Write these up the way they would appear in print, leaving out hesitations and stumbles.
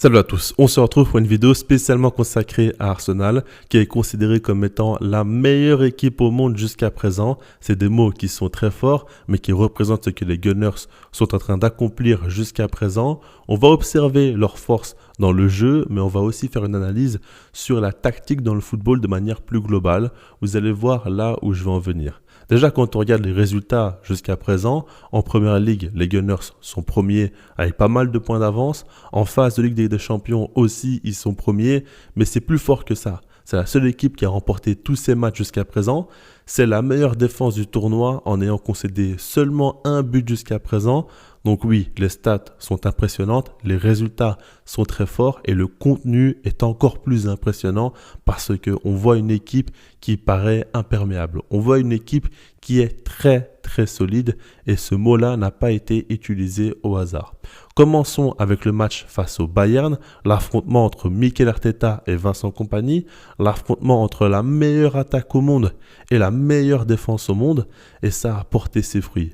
Salut à tous, on se retrouve pour une vidéo spécialement consacrée à Arsenal, qui est considérée comme étant la meilleure équipe au monde jusqu'à présent. C'est des mots qui sont très forts, mais qui représentent ce que les Gunners sont en train d'accomplir jusqu'à présent. On va observer leurs forces dans le jeu, mais on va aussi faire une analyse sur la tactique dans le football de manière plus globale. Vous allez voir là où je vais en venir. Déjà, quand on regarde les résultats jusqu'à présent, en Première Ligue, les Gunners sont premiers avec pas mal de points d'avance. En phase de Ligue des Champions aussi, ils sont premiers, mais c'est plus fort que ça. C'est la seule équipe qui a remporté tous ses matchs jusqu'à présent. C'est la meilleure défense du tournoi en ayant concédé seulement un but jusqu'à présent. Donc oui, les stats sont impressionnantes, les résultats sont très forts et le contenu est encore plus impressionnant parce qu'on voit une équipe qui paraît imperméable. On voit une équipe qui est très très solide et ce mot-là n'a pas été utilisé au hasard. Commençons avec le match face au Bayern, l'affrontement entre Mikel Arteta et Vincent Kompany, l'affrontement entre la meilleure attaque au monde et la meilleure défense au monde et ça a porté ses fruits.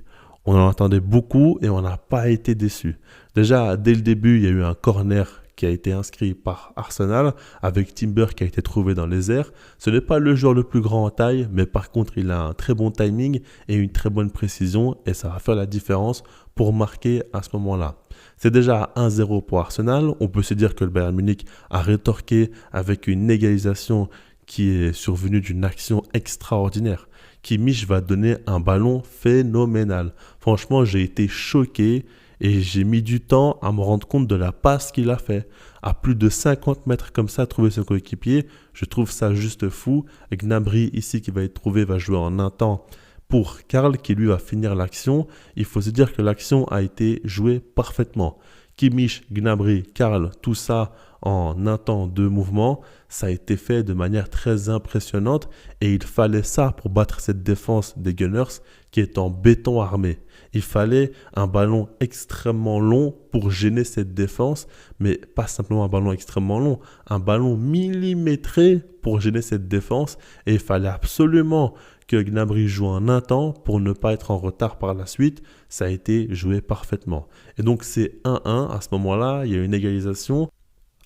On en attendait beaucoup et on n'a pas été déçus. Déjà, dès le début, il y a eu un corner qui a été inscrit par Arsenal avec Timber qui a été trouvé dans les airs. Ce n'est pas le joueur le plus grand en taille, mais par contre, il a un très bon timing et une très bonne précision et ça va faire la différence pour marquer à ce moment-là. C'est déjà 1-0 pour Arsenal. On peut se dire que le Bayern Munich a rétorqué avec une égalisation qui est survenue d'une action extraordinaire. Kimmich va donner un ballon phénoménal. Franchement, j'ai été choqué et j'ai mis du temps à me rendre compte de la passe qu'il a fait. À plus de 50 mètres comme ça, trouver son coéquipier, je trouve ça juste fou. Et Gnabry ici qui va être trouvé va jouer en un temps pour Karl qui lui va finir l'action. Il faut se dire que l'action a été jouée parfaitement. Kimmich, Gnabry, Karl, tout ça en un temps de mouvement, ça a été fait de manière très impressionnante et il fallait ça pour battre cette défense des Gunners qui est en béton armé. Il fallait un ballon extrêmement long pour gêner cette défense, mais pas simplement un ballon extrêmement long, un ballon millimétré pour gêner cette défense et il fallait absolument que Gnabry joue en un temps pour ne pas être en retard par la suite. Ça a été joué parfaitement. Et donc c'est 1-1 à ce moment-là, il y a une égalisation.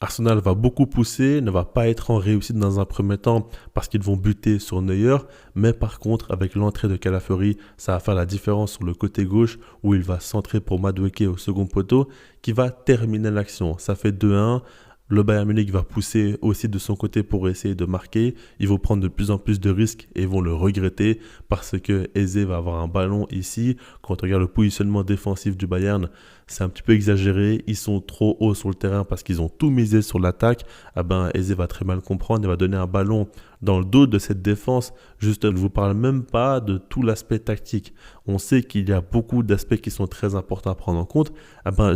Arsenal va beaucoup pousser, ne va pas être en réussite dans un premier temps parce qu'ils vont buter sur Neuer. Mais par contre, avec l'entrée de Calafiori, ça va faire la différence sur le côté gauche où il va centrer pour Madueke au second poteau qui va terminer l'action. Ça fait 2-1. Le Bayern Munich va pousser aussi de son côté pour essayer de marquer. Ils vont prendre de plus en plus de risques et vont le regretter parce que Eze va avoir un ballon ici. Quand on regarde le positionnement défensif du Bayern, c'est un petit peu exagéré. Ils sont trop hauts sur le terrain parce qu'ils ont tout misé sur l'attaque. Eze va très mal comprendre et va donner un ballon dans le dos de cette défense. Juste, je ne vous parle même pas de tout l'aspect tactique. On sait qu'il y a beaucoup d'aspects qui sont très importants à prendre en compte.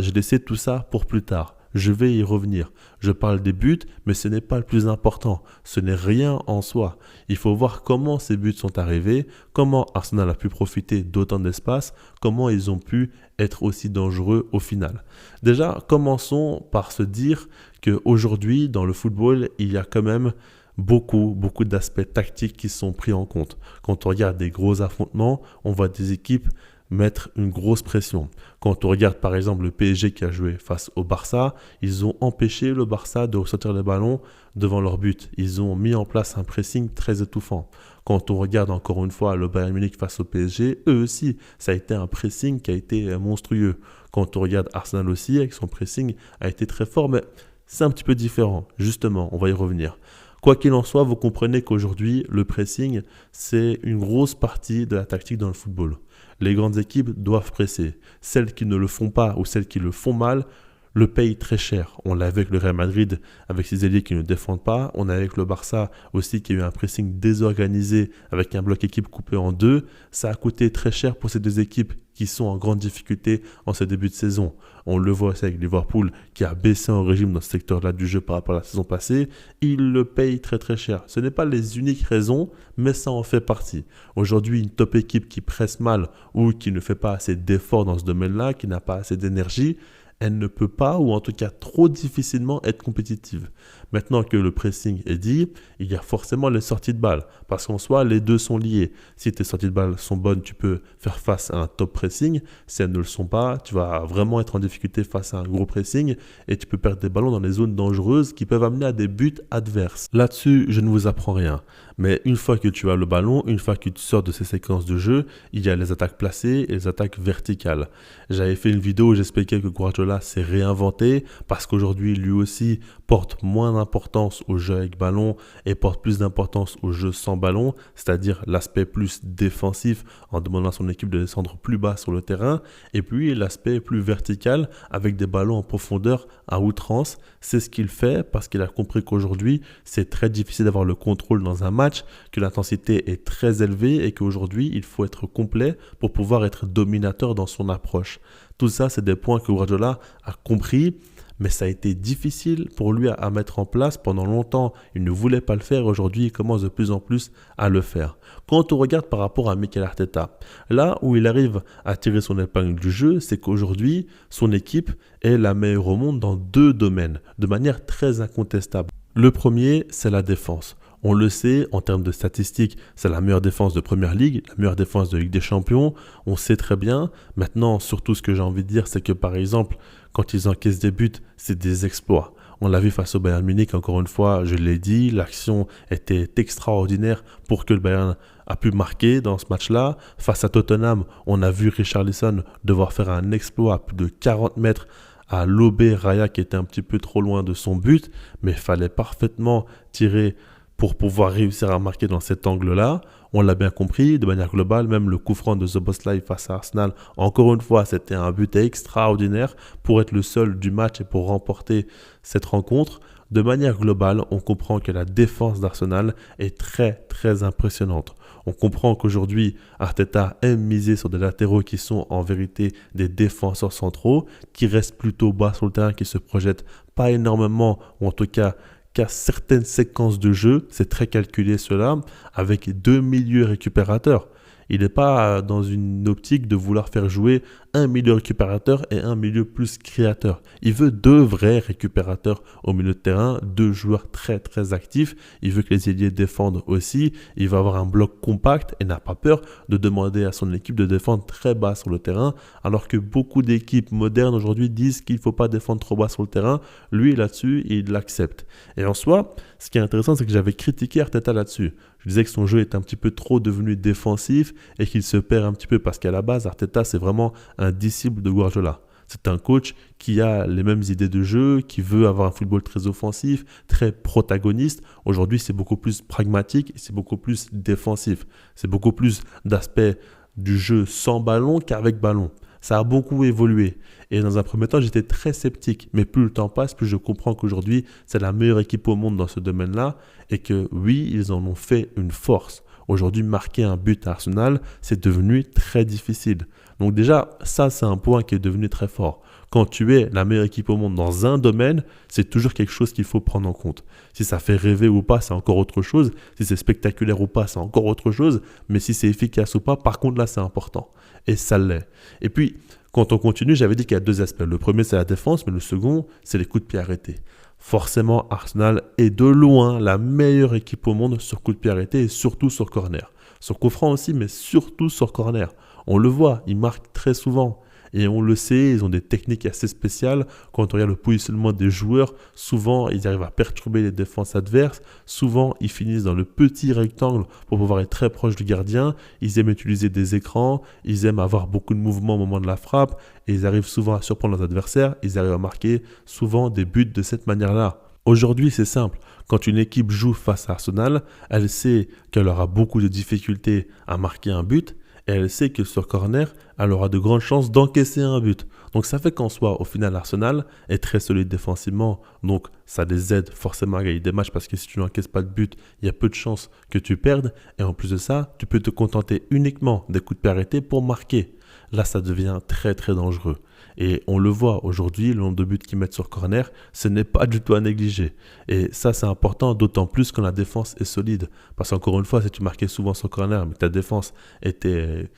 J'ai laissé tout ça pour plus tard. Je vais y revenir. Je parle des buts, mais ce n'est pas le plus important. Ce n'est rien en soi. Il faut voir comment ces buts sont arrivés, comment Arsenal a pu profiter d'autant d'espace, comment ils ont pu être aussi dangereux au final. Déjà, commençons par se dire qu'aujourd'hui, dans le football, il y a quand même beaucoup d'aspects tactiques qui sont pris en compte. Quand on regarde des gros affrontements, on voit des équipes mettre une grosse pression. Quand on regarde par exemple le PSG qui a joué face au Barça, ils ont empêché le Barça de ressortir les ballons devant leur but. Ils ont mis en place un pressing très étouffant. Quand on regarde encore une fois le Bayern Munich face au PSG, eux aussi, ça a été un pressing qui a été monstrueux. Quand on regarde Arsenal aussi, avec son pressing, a été très fort, mais c'est un petit peu différent. Justement, on va y revenir. Quoi qu'il en soit, vous comprenez qu'aujourd'hui, le pressing, c'est une grosse partie de la tactique dans le football. Les grandes équipes doivent presser. Celles qui ne le font pas ou celles qui le font mal le payent très cher. On l'a vu avec le Real Madrid, avec ses ailiers qui ne défendent pas. On a avec le Barça aussi qui a eu un pressing désorganisé avec un bloc équipe coupé en deux. Ça a coûté très cher pour ces deux équipes qui sont en grande difficulté en ce début de saison. On le voit aussi avec Liverpool qui a baissé en régime dans ce secteur-là du jeu par rapport à la saison passée. Il le paye très très cher. Ce n'est pas les uniques raisons, mais ça en fait partie. Aujourd'hui, une top équipe qui presse mal ou qui ne fait pas assez d'efforts dans ce domaine-là, qui n'a pas assez d'énergie, elle ne peut pas, ou en tout cas trop difficilement, être compétitive. Maintenant que le pressing est dit, il y a forcément les sorties de balle, parce qu'en soi, les deux sont liés. Si tes sorties de balle sont bonnes, tu peux faire face à un top pressing. Si elles ne le sont pas, tu vas vraiment être en difficulté face à un gros pressing et tu peux perdre des ballons dans les zones dangereuses qui peuvent amener à des buts adverses. Là-dessus, je ne vous apprends rien. Mais une fois que tu as le ballon, une fois que tu sors de ces séquences de jeu, il y a les attaques placées et les attaques verticales. J'avais fait une vidéo où j'expliquais que Guardiola s'est réinventé parce qu'aujourd'hui, lui aussi porte moins d'importance au jeu avec ballon et porte plus d'importance au jeu sans ballon, c'est-à-dire l'aspect plus défensif en demandant à son équipe de descendre plus bas sur le terrain, et puis l'aspect plus vertical avec des ballons en profondeur à outrance. C'est ce qu'il fait parce qu'il a compris qu'aujourd'hui, c'est très difficile d'avoir le contrôle dans un match, que l'intensité est très élevée et qu'aujourd'hui, il faut être complet pour pouvoir être dominateur dans son approche. Tout ça, c'est des points que Guardiola a compris, mais ça a été difficile pour lui à mettre en place. Pendant longtemps, il ne voulait pas le faire. Aujourd'hui, il commence de plus en plus à le faire. Quand on regarde par rapport à Mikel Arteta, là où il arrive à tirer son épingle du jeu, c'est qu'aujourd'hui, son équipe est la meilleure au monde dans deux domaines, de manière très incontestable. Le premier, c'est la défense. On le sait, en termes de statistiques, c'est la meilleure défense de Première Ligue, la meilleure défense de Ligue des Champions. On sait très bien. Maintenant, surtout ce que j'ai envie de dire, c'est que par exemple, quand ils encaissent des buts, c'est des exploits. On l'a vu face au Bayern Munich, encore une fois, je l'ai dit, l'action était extraordinaire pour que le Bayern a pu marquer dans ce match-là. Face à Tottenham, on a vu Richarlison devoir faire un exploit à plus de 40 mètres à lober Raya qui était un petit peu trop loin de son but, mais il fallait parfaitement tirer pour pouvoir réussir à marquer dans cet angle-là. On l'a bien compris, de manière globale, même le coup franc de Szoboszlai face à Arsenal, encore une fois, c'était un but extraordinaire pour être le seul du match et pour remporter cette rencontre. De manière globale, on comprend que la défense d'Arsenal est très très impressionnante. On comprend qu'aujourd'hui, Arteta aime miser sur des latéraux qui sont en vérité des défenseurs centraux, qui restent plutôt bas sur le terrain, qui se projettent pas énormément, ou en tout cas qu'à certaines séquences de jeu, c'est très calculé cela, avec deux milieux récupérateurs. Il n'est pas dans une optique de vouloir faire jouer un milieu récupérateur et un milieu plus créateur. Il veut deux vrais récupérateurs au milieu de terrain, deux joueurs très très actifs. Il veut que les ailiers défendent aussi. Il va avoir un bloc compact et n'a pas peur de demander à son équipe de défendre très bas sur le terrain, alors que beaucoup d'équipes modernes aujourd'hui disent qu'il ne faut pas défendre trop bas sur le terrain. Lui, là-dessus, il l'accepte. Et en soi, ce qui est intéressant, c'est que j'avais critiqué Arteta là-dessus. Je disais que son jeu est un petit peu trop devenu défensif et qu'il se perd un petit peu parce qu'à la base, Arteta, c'est vraiment un disciple de Guardiola. C'est un coach qui a les mêmes idées de jeu, qui veut avoir un football très offensif, très protagoniste. Aujourd'hui, c'est beaucoup plus pragmatique et c'est beaucoup plus défensif. C'est beaucoup plus d'aspect du jeu sans ballon qu'avec ballon. Ça a beaucoup évolué. Et dans un premier temps, j'étais très sceptique. Mais plus le temps passe, plus je comprends qu'aujourd'hui, c'est la meilleure équipe au monde dans ce domaine-là. Et que oui, ils en ont fait une force. Aujourd'hui, marquer un but à Arsenal, c'est devenu très difficile. Donc déjà, ça, c'est un point qui est devenu très fort. Quand tu es la meilleure équipe au monde dans un domaine, c'est toujours quelque chose qu'il faut prendre en compte. Si ça fait rêver ou pas, c'est encore autre chose. Si c'est spectaculaire ou pas, c'est encore autre chose. Mais si c'est efficace ou pas, par contre, là, c'est important. Et ça l'est. Et puis, quand on continue, j'avais dit qu'il y a deux aspects. Le premier, c'est la défense, mais le second, c'est les coups de pied arrêtés. Forcément, Arsenal est de loin la meilleure équipe au monde sur coups de pied arrêtés et surtout sur corner. Sur coup franc aussi, mais surtout sur corner. On le voit, ils marquent très souvent. Et on le sait, ils ont des techniques assez spéciales. Quand on regarde le positionnement des joueurs, souvent, ils arrivent à perturber les défenses adverses. Souvent, ils finissent dans le petit rectangle pour pouvoir être très proche du gardien. Ils aiment utiliser des écrans. Ils aiment avoir beaucoup de mouvements au moment de la frappe. Et ils arrivent souvent à surprendre leurs adversaires. Ils arrivent à marquer souvent des buts de cette manière-là. Aujourd'hui, c'est simple. Quand une équipe joue face à Arsenal, elle sait qu'elle aura beaucoup de difficultés à marquer un but. Et elle sait que sur corner, elle aura de grandes chances d'encaisser un but. Donc ça fait qu'en soi, au final, Arsenal est très solide défensivement. Donc ça les aide forcément à gagner des matchs parce que si tu n'encaisses pas de but, il y a peu de chances que tu perdes. Et en plus de ça, tu peux te contenter uniquement des coups de pied arrêtés pour marquer. Là, ça devient très très dangereux. Et on le voit aujourd'hui, le nombre de buts qu'ils mettent sur corner, ce n'est pas du tout à négliger. Et ça, c'est important, d'autant plus quand la défense est solide. Parce qu'encore une fois, si tu marquais souvent sur corner, mais que ta défense était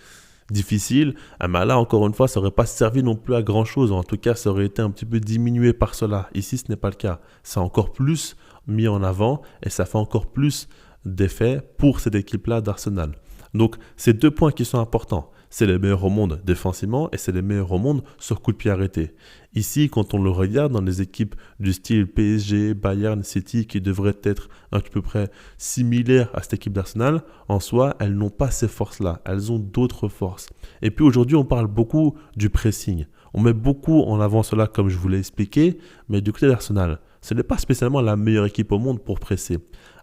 difficile, mais là encore une fois, ça n'aurait pas servi non plus à grand chose. En tout cas, ça aurait été un petit peu diminué par cela. Ici, ce n'est pas le cas. C'est encore plus mis en avant et ça fait encore plus d'effet pour cette équipe-là d'Arsenal. Donc, c'est 2 points qui sont importants. C'est les meilleurs au monde défensivement et c'est les meilleurs au monde sur coup de pied arrêté. Ici, quand on le regarde dans les équipes du style PSG, Bayern, City, qui devraient être à peu près similaires à cette équipe d'Arsenal, en soi, elles n'ont pas ces forces-là. Elles ont d'autres forces. Et puis aujourd'hui, on parle beaucoup du pressing. On met beaucoup en avant cela, comme je vous l'ai expliqué, mais du côté d'Arsenal, ce n'est pas spécialement la meilleure équipe au monde pour presser.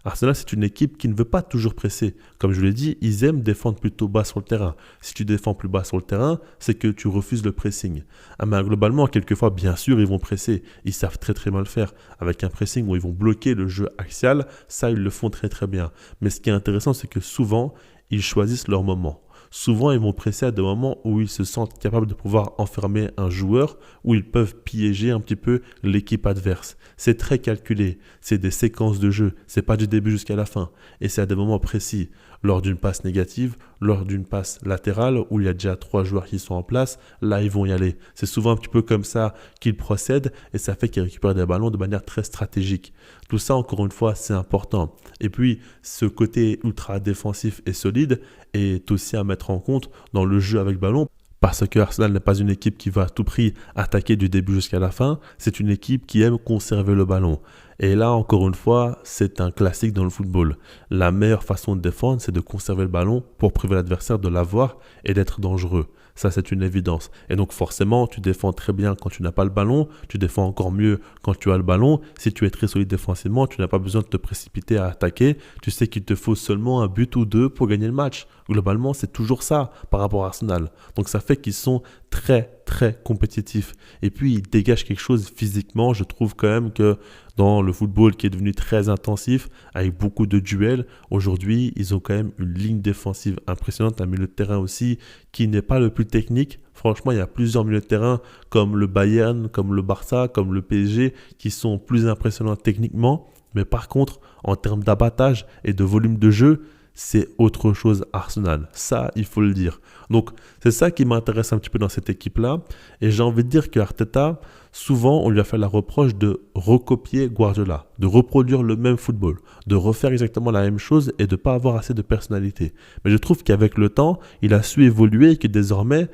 Arsenal, c'est une équipe qui ne veut pas toujours presser. Comme je vous l'ai dit, ils aiment défendre plutôt bas sur le terrain. Si tu défends plus bas sur le terrain, c'est que tu refuses le pressing. Mais globalement, quelquefois, bien sûr, ils vont presser. Ils savent très très mal faire. Avec un pressing où ils vont bloquer le jeu axial, ça, ils le font très très bien. Mais ce qui est intéressant, c'est que souvent, ils choisissent leur moment. Souvent, ils vont presser à des moments où ils se sentent capables de pouvoir enfermer un joueur, où ils peuvent piéger un petit peu l'équipe adverse. C'est très calculé, c'est des séquences de jeu, c'est pas du début jusqu'à la fin. Et c'est à des moments précis, lors d'une passe négative, lors d'une passe latérale, où il y a déjà 3 joueurs qui sont en place, là ils vont y aller. C'est souvent un petit peu comme ça qu'ils procèdent, et ça fait qu'ils récupèrent des ballons de manière très stratégique. Tout ça, encore une fois, c'est important. Et puis, ce côté ultra défensif et solide est aussi à mettre en compte dans le jeu avec ballon. Parce que Arsenal n'est pas une équipe qui va à tout prix attaquer du début jusqu'à la fin, c'est une équipe qui aime conserver le ballon. Et là, encore une fois, c'est un classique dans le football. La meilleure façon de défendre, c'est de conserver le ballon pour priver l'adversaire de l'avoir et d'être dangereux. Ça, c'est une évidence. Et donc, forcément, tu défends très bien quand tu n'as pas le ballon. Tu défends encore mieux quand tu as le ballon. Si tu es très solide défensivement, tu n'as pas besoin de te précipiter à attaquer. Tu sais qu'il te faut seulement un but ou 2 pour gagner le match. Globalement, c'est toujours ça par rapport à Arsenal. Donc, ça fait qu'ils sont très, très compétitifs. Et puis, ils dégagent quelque chose physiquement. Je trouve quand même que dans le football qui est devenu très intensif, avec beaucoup de duels, aujourd'hui, ils ont quand même une ligne défensive impressionnante, un milieu de terrain aussi qui n'est pas le plus technique. Franchement, il y a plusieurs milieux de terrain comme le Bayern, comme le Barça, comme le PSG qui sont plus impressionnants techniquement. Mais par contre, en termes d'abattage et de volume de jeu, c'est autre chose Arsenal. Ça, il faut le dire. Donc, c'est ça qui m'intéresse un petit peu dans cette équipe-là. Et j'ai envie de dire que Arteta, souvent, on lui a fait la reproche de recopier Guardiola, de reproduire le même football, de refaire exactement la même chose et de ne pas avoir assez de personnalité. Mais je trouve qu'avec le temps, il a su évoluer et que désormais,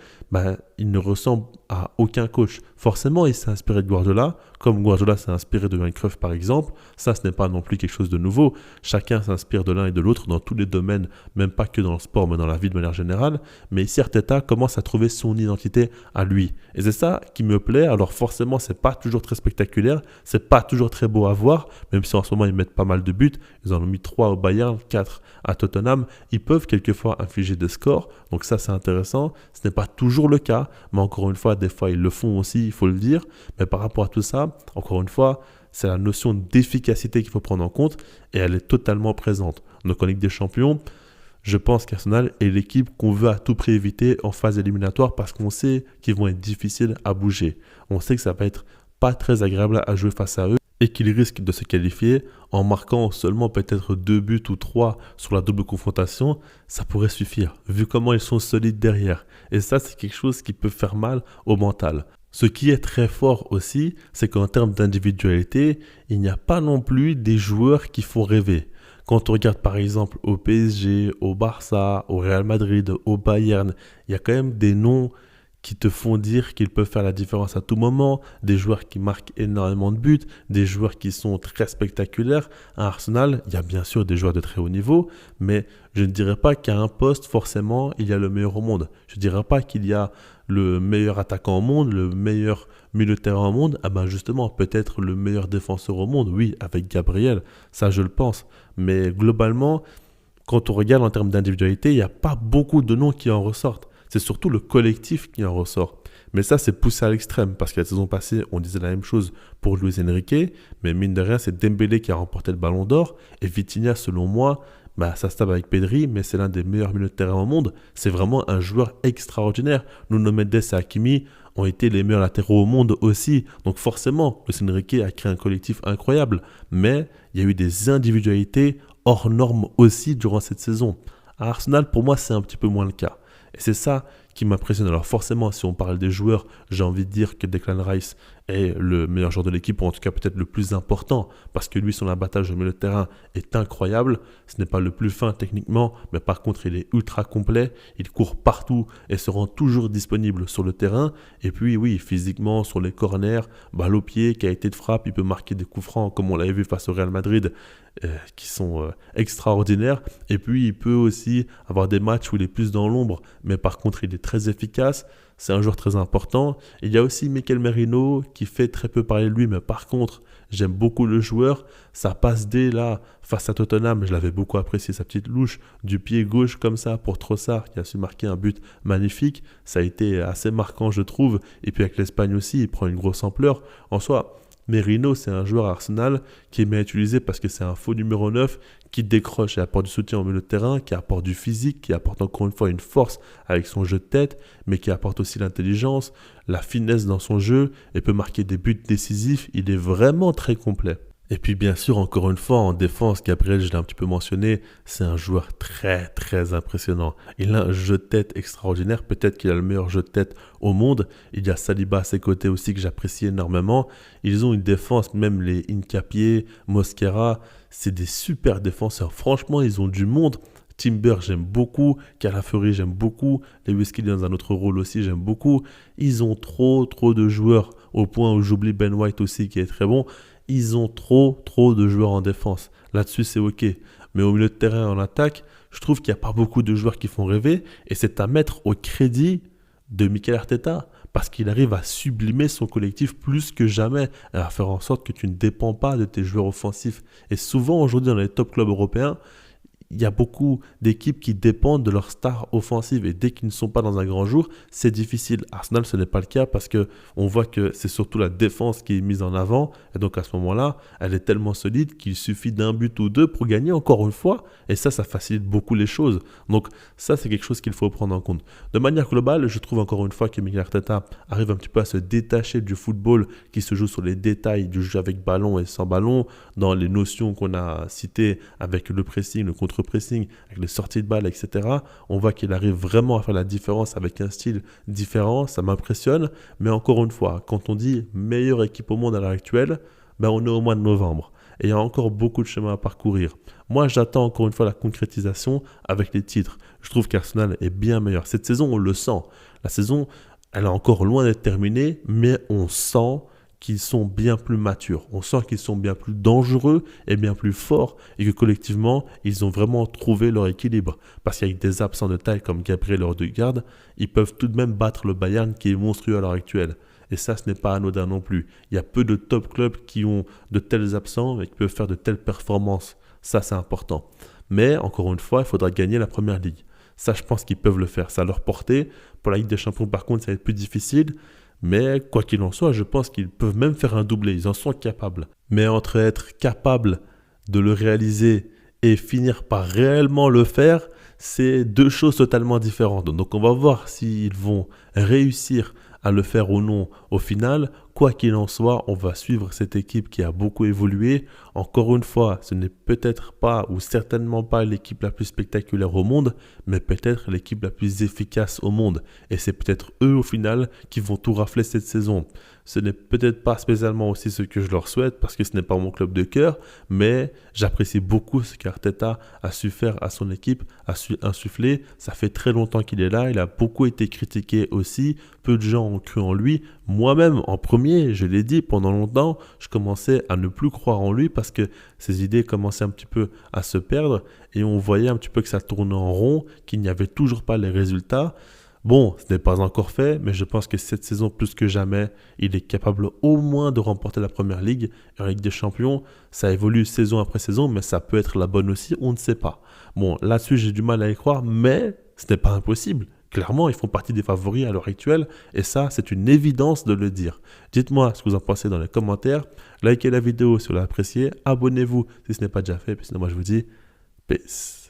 il ne ressemble à aucun coach. Forcément, il s'est inspiré de Guardiola, comme Guardiola s'est inspiré de Johan Cruyff par exemple. Ça, ce n'est pas non plus quelque chose de nouveau. Chacun s'inspire de l'un et de l'autre dans tous les domaines, même pas que dans le sport, mais dans la vie de manière générale. Mais ici, Arteta commence à trouver son identité à lui. Et c'est ça qui me plaît. Alors forcément, c'est pas toujours très spectaculaire, c'est pas toujours très beau à voir, même si en ce moment, ils mettent pas mal de buts. Ils en ont mis 3 au Bayern, 4 à Tottenham. Ils peuvent quelquefois infliger des scores. Donc ça, c'est intéressant. Ce n'est pas toujours le cas, mais encore une fois, des fois, ils le font aussi, il faut le dire. Mais par rapport à tout ça, encore une fois, c'est la notion d'efficacité qu'il faut prendre en compte et elle est totalement présente. Donc en Ligue des Champions, je pense qu'Arsenal est l'équipe qu'on veut à tout prix éviter en phase éliminatoire parce qu'on sait qu'ils vont être difficiles à bouger. On sait que ça va être pas très agréable à jouer face à eux et qu'ils risquent de se qualifier en marquant seulement peut-être 2 buts ou 3 sur la double confrontation. Ça pourrait suffire, vu comment ils sont solides derrière. Et ça, c'est quelque chose qui peut faire mal au mental. Ce qui est très fort aussi, c'est qu'en termes d'individualité, il n'y a pas non plus des joueurs qui font rêver. Quand on regarde par exemple au PSG, au Barça, au Real Madrid, au Bayern, il y a quand même des noms qui te font dire qu'ils peuvent faire la différence à tout moment, des joueurs qui marquent énormément de buts, des joueurs qui sont très spectaculaires. À Arsenal, il y a bien sûr des joueurs de très haut niveau, mais je ne dirais pas qu'à un poste, forcément, il y a le meilleur au monde. Je ne dirais pas qu'il y a le meilleur attaquant au monde, le meilleur milieu de terrain au monde. Justement, peut-être le meilleur défenseur au monde, oui, avec Gabriel, ça je le pense. Mais globalement, quand on regarde en termes d'individualité, il n'y a pas beaucoup de noms qui en ressortent. C'est surtout le collectif qui en ressort. Mais ça, c'est poussé à l'extrême parce que la saison passée, on disait la même chose pour Luis Enrique. Mais mine de rien, c'est Dembélé qui a remporté le Ballon d'Or. Et Vitinha, selon moi, ça se tape avec Pedri, mais c'est l'un des meilleurs milieux de terrain au monde. C'est vraiment un joueur extraordinaire. Nuno Mendes et Hakimi ont été les meilleurs latéraux au monde aussi. Donc forcément, Luis Enrique a créé un collectif incroyable. Mais il y a eu des individualités hors normes aussi durant cette saison. À Arsenal, pour moi, c'est un petit peu moins le cas. Et c'est ça qui m'impressionne. Alors forcément, si on parle des joueurs, j'ai envie de dire que Declan Rice est le meilleur joueur de l'équipe, ou en tout cas peut-être le plus important, parce que lui, son abattage au milieu de terrain est incroyable. Ce n'est pas le plus fin techniquement, mais par contre, il est ultra complet. Il court partout et se rend toujours disponible sur le terrain. Et puis oui, physiquement, sur les corners, balle au pied, qualité de frappe, il peut marquer des coups francs, comme on l'avait vu face au Real Madrid, qui sont extraordinaires. Et puis, il peut aussi avoir des matchs où il est plus dans l'ombre, mais par contre, il est très efficace. C'est un joueur très important. Il y a aussi Mikel Merino qui fait très peu parler de lui, mais par contre, j'aime beaucoup le joueur. Sa passe D là, face à Tottenham, je l'avais beaucoup apprécié, sa petite louche du pied gauche comme ça pour Trossard qui a su marquer un but magnifique. Ça a été assez marquant, je trouve. Et puis avec l'Espagne aussi, il prend une grosse ampleur. En soi, Merino, c'est un joueur Arsenal qui est bien utilisé parce que c'est un faux numéro 9 qui décroche et apporte du soutien au milieu de terrain, qui apporte du physique, qui apporte encore une fois une force avec son jeu de tête, mais qui apporte aussi l'intelligence, la finesse dans son jeu et peut marquer des buts décisifs. Il est vraiment très complet. Et puis bien sûr, encore une fois, en défense, Gabriel, je l'ai un petit peu mentionné, c'est un joueur très très impressionnant. Il a un jeu de tête extraordinaire, peut-être qu'il a le meilleur jeu de tête au monde. Il y a Saliba à ses côtés aussi que j'apprécie énormément. Ils ont une défense, même les Hincapié, Mosquera, c'est des super défenseurs. Franchement, ils ont du monde. Timber, j'aime beaucoup. Calafiori, j'aime beaucoup. Lewis Kelly dans un autre rôle aussi, j'aime beaucoup. Ils ont trop de joueurs, au point où j'oublie Ben White aussi qui est très bon. Ils ont trop de joueurs en défense. Là-dessus, c'est OK. Mais au milieu de terrain, en attaque, je trouve qu'il n'y a pas beaucoup de joueurs qui font rêver. Et c'est à mettre au crédit de Mikel Arteta. Parce qu'il arrive à sublimer son collectif plus que jamais. Et à faire en sorte que tu ne dépends pas de tes joueurs offensifs. Et souvent, aujourd'hui, dans les top clubs européens, il y a beaucoup d'équipes qui dépendent de leurs stars offensives et dès qu'ils ne sont pas dans un grand jour, c'est difficile. Arsenal, ce n'est pas le cas parce qu'on voit que c'est surtout la défense qui est mise en avant et donc à ce moment-là, elle est tellement solide qu'il suffit d'un but ou deux pour gagner encore une fois et ça facilite beaucoup les choses. Donc ça, c'est quelque chose qu'il faut prendre en compte. De manière globale, je trouve encore une fois que Mikel Arteta arrive un petit peu à se détacher du football qui se joue sur les détails du jeu avec ballon et sans ballon, dans les notions qu'on a citées avec le pressing, le contre-pressing, avec les sorties de balles, etc. On voit qu'il arrive vraiment à faire la différence avec un style différent, ça m'impressionne. Mais encore une fois, quand on dit meilleure équipe au monde à l'heure actuelle, on est au mois de novembre. Et il y a encore beaucoup de chemin à parcourir. Moi, j'attends encore une fois la concrétisation avec les titres. Je trouve qu'Arsenal est bien meilleur. Cette saison, on le sent. La saison, elle est encore loin d'être terminée, mais on sent qu'ils sont bien plus matures. On sent qu'ils sont bien plus dangereux et bien plus forts et que collectivement, ils ont vraiment trouvé leur équilibre. Parce qu'avec des absents de taille comme Gabriel Odegaard, ils peuvent tout de même battre le Bayern qui est monstrueux à l'heure actuelle. Et ça, ce n'est pas anodin non plus. Il y a peu de top clubs qui ont de tels absents et qui peuvent faire de telles performances. Ça, c'est important. Mais, encore une fois, il faudra gagner la première ligue. Ça, je pense qu'ils peuvent le faire. Ça à leur portée. Pour la Ligue des Champions, par contre, ça va être plus difficile. Mais quoi qu'il en soit, je pense qu'ils peuvent même faire un doublé. Ils en sont capables. Mais entre être capable de le réaliser et finir par réellement le faire, c'est deux choses totalement différentes. Donc on va voir s'ils vont réussir à le faire ou non au final. Quoi qu'il en soit, on va suivre cette équipe qui a beaucoup évolué. Encore une fois, ce n'est peut-être pas ou certainement pas l'équipe la plus spectaculaire au monde, mais peut-être l'équipe la plus efficace au monde. Et c'est peut-être eux au final qui vont tout rafler cette saison. Ce n'est peut-être pas spécialement aussi ce que je leur souhaite parce que ce n'est pas mon club de cœur, mais j'apprécie beaucoup ce qu'Arteta a su faire à son équipe, a su insuffler. Ça fait très longtemps qu'il est là, il a beaucoup été critiqué aussi. Peu de gens ont cru en lui. Moi-même, en premier, je l'ai dit, pendant longtemps, je commençais à ne plus croire en lui parce que ses idées commençaient un petit peu à se perdre et on voyait un petit peu que ça tournait en rond, qu'il n'y avait toujours pas les résultats. Bon, ce n'est pas encore fait, mais je pense que cette saison, plus que jamais, il est capable au moins de remporter la Première Ligue. En Ligue des Champions, ça évolue saison après saison, mais ça peut être la bonne aussi, on ne sait pas. Bon, là-dessus, j'ai du mal à y croire, mais ce n'est pas impossible. Clairement, ils font partie des favoris à l'heure actuelle, et ça, c'est une évidence de le dire. Dites-moi ce que vous en pensez dans les commentaires, likez la vidéo si vous l'avez appréciée, abonnez-vous si ce n'est pas déjà fait, puis sinon moi je vous dis, peace.